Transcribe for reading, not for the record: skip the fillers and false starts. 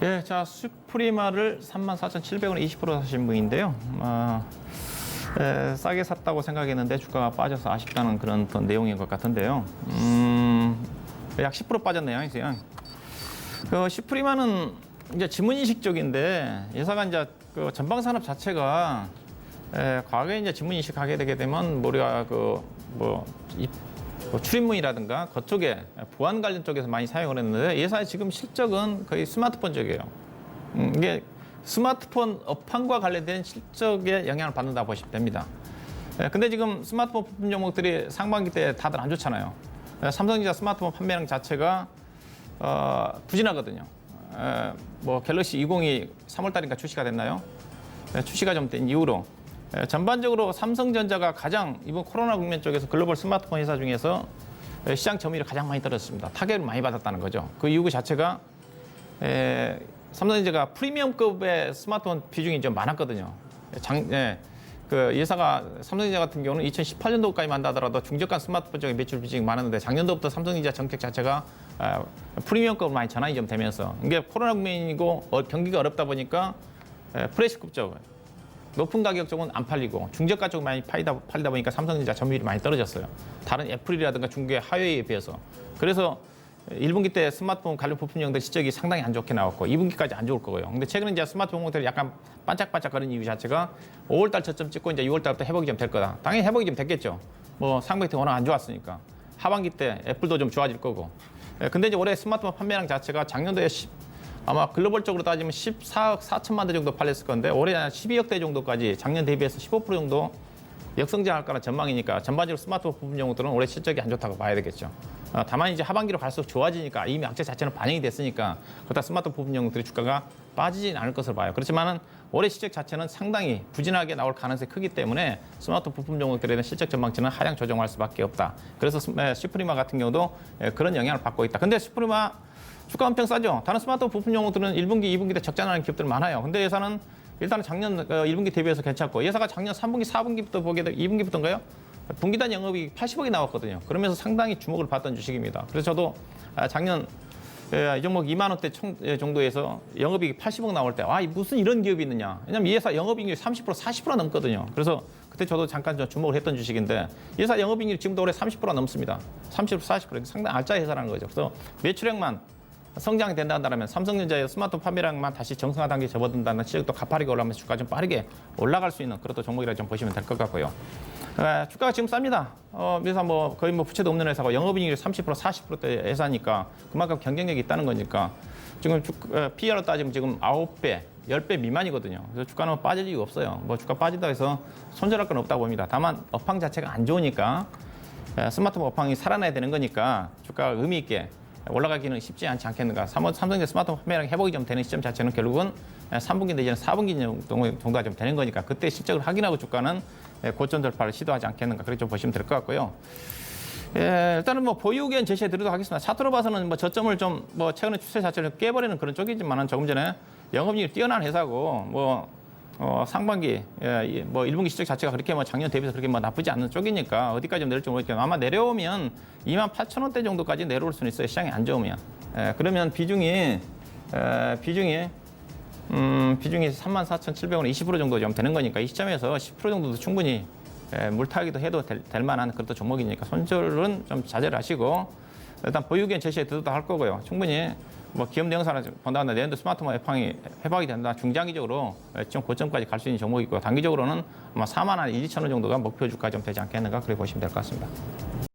예, 자, 슈프리마를 34,700원에 20% 사신 분인데요. 싸게 샀다고 생각했는데 주가가 빠져서 아쉽다는 그런 어떤 내용인 것 같은데요. 약 10% 빠졌네요, 이제. 그 슈프리마는 이제 지문인식 쪽인데 회사가 이제 그 전방산업 자체가 과거에 이제 지문인식 하게 되게 되면 우리가 출입문이라든가 그쪽에 보안 관련 쪽에서 많이 사용을 했는데 이 회사의 지금 실적은 거의 스마트폰 쪽이에요. 이게 스마트폰 업황과 관련된 실적에 영향을 받는다 보시면 됩니다. 근데 지금 스마트폰 부품 종목들이 상반기 때 다들 안 좋잖아요. 삼성전자 스마트폰 판매량 자체가 부진하거든요. 갤럭시 20이 3월 달인가 출시가 됐나요? 출시가 좀 된 이후로 전반적으로 삼성전자가 가장 이번 코로나 국면 쪽에서 글로벌 스마트폰 회사 중에서 시장 점유율이 가장 많이 떨어졌습니다. 타격을 많이 받았다는 거죠. 그 이유 자체가 삼성전자가 프리미엄급의 스마트폰 비중이 좀 많았거든요. 그 회사가 삼성전자 같은 경우는 2018년도까지만 한다더라도 중저가 스마트폰 쪽에 매출 비중이 많았는데 작년도부터 삼성전자 정책 자체가 프리미엄급으로 많이 전환이 좀 되면서 이게 코로나 국면이고 경기가 어렵다 보니까 프레시급 쪽 높은 가격 쪽은 안 팔리고 중저가 쪽 많이 팔리다 보니까 삼성전자 점유율이 많이 떨어졌어요. 다른 애플이라든가 중국의 하웨이에 비해서. 그래서 1분기 때 스마트폰 관련 부품용들 실적이 상당히 안 좋게 나왔고 2분기까지 안 좋을 거고요. 근데 최근에 이제 스마트폰 모델이 약간 반짝반짝거리는 이유 자체가 5월달 저점 찍고 이제 6월달부터 회복이 좀 될 거다. 당연히 회복이 좀 됐겠죠. 상반기 때 워낙 안 좋았으니까. 하반기 때 애플도 좀 좋아질 거고. 근데 이제 올해 스마트폰 판매량 자체가 작년도에 아마 글로벌적으로 따지면 14억 4천만 대 정도 팔렸을 건데 올해 12억 대 정도까지 작년 대비해서 15% 정도 역성장할 거라는 전망이니까 전반적으로 스마트폰 부품 종목들은 올해 실적이 안 좋다고 봐야 되겠죠. 다만 이제 하반기로 갈수록 좋아지니까 이미 악재 자체는 반영이 됐으니까 그렇다 스마트폰 부품 종목들의 주가가 빠지진 않을 것으로 봐요. 그렇지만은 올해 실적 자체는 상당히 부진하게 나올 가능성이 크기 때문에 스마트폰 부품 종목들에 대한 실적 전망치는 하향 조정할 수밖에 없다. 그래서 슈프리마 같은 경우도 그런 영향을 받고 있다. 근데 슈프리마 주가 엄청 싸죠. 다른 스마트폰 부품 종목들은 1분기, 2분기 때 적자나는 기업들 많아요. 근데 회사는 일단은 작년 1분기 대비해서 괜찮고 회사가 작년 3분기, 4분기부터 보게 되면 2분기부터인가요? 분기단 영업이익 80억이 나왔거든요. 그러면서 상당히 주목을 받던 주식입니다. 그래서 저도 작년 이 종목 2만 원대 정도에서 영업이익 80억 나올 때 무슨 이런 기업이 있느냐. 왜냐면 이 회사 영업이익률이 30%, 40% 넘거든요. 그래서 그때 저도 잠깐 주목을 했던 주식인데 이 회사 영업이익률이 지금도 올해 30% 넘습니다. 30%, 40% 상당히 알짜 회사라는 거죠. 그래서 매출액만 성장이 된다면 삼성전자의 스마트폰 판매량만 다시 정상화 단계에 접어든다는 실적도 가파르게 올라가면서 주가 좀 빠르게 올라갈 수 있는 그런 종목이라 좀 보시면 될 것 같고요. 주가가 지금 쌉니다. 회사 거의 부채도 없는 회사고 영업이익률이 30%, 40%대 회사니까 그만큼 경쟁력이 있다는 거니까 지금 PER로 따지면 지금 9배, 10배 미만이거든요. 그래서 주가는 빠질 이유가 없어요. 주가 빠지다 해서 손절할 건 없다고 봅니다. 다만 업황 자체가 안 좋으니까 스마트폰 업황이 살아나야 되는 거니까 주가가 의미 있게 올라가기는 쉽지 않지 않겠는가. 삼성전자 스마트폰 판매량 회복이 좀 되는 시점 자체는 결국은 3분기 내지는 4분기 정도가 좀 되는 거니까 그때 실적을 확인하고 주가는 고점 돌파를 시도하지 않겠는가. 그렇게 좀 보시면 될 것 같고요. 일단은 보유 의견 제시해 드리도록 하겠습니다. 차트로 봐서는 저점을 좀 최근에 추세 자체를 깨버리는 그런 쪽이지만은 조금 전에 영업이익이 뛰어난 회사고 상반기 1분기 실적 자체가 그렇게 작년 대비해서 그렇게 나쁘지 않는 쪽이니까 어디까지 내릴지 모르겠지만 아마 내려오면 28,000원대 정도까지 내려올 수는 있어요. 시장이 안 좋으면. 그러면 비중이 34,700원 20% 정도 좀 되는 거니까 이 시점에서 10% 정도도 충분히 물타기도 해도 될 만한 그런 종목이니까 손절은 좀 자제를 하시고 일단 보유 의견 제시해 드리도록 할 거고요. 충분히 기업 내용사를 본다는데 내년도 스마트폰 업황이 회복이 된다. 중장기적으로 좀 고점까지 갈 수 있는 종목이고 단기적으로는 아마 4만 원, 2천 원 정도가 목표 주가 좀 되지 않겠는가 그렇게 보시면 될 것 같습니다.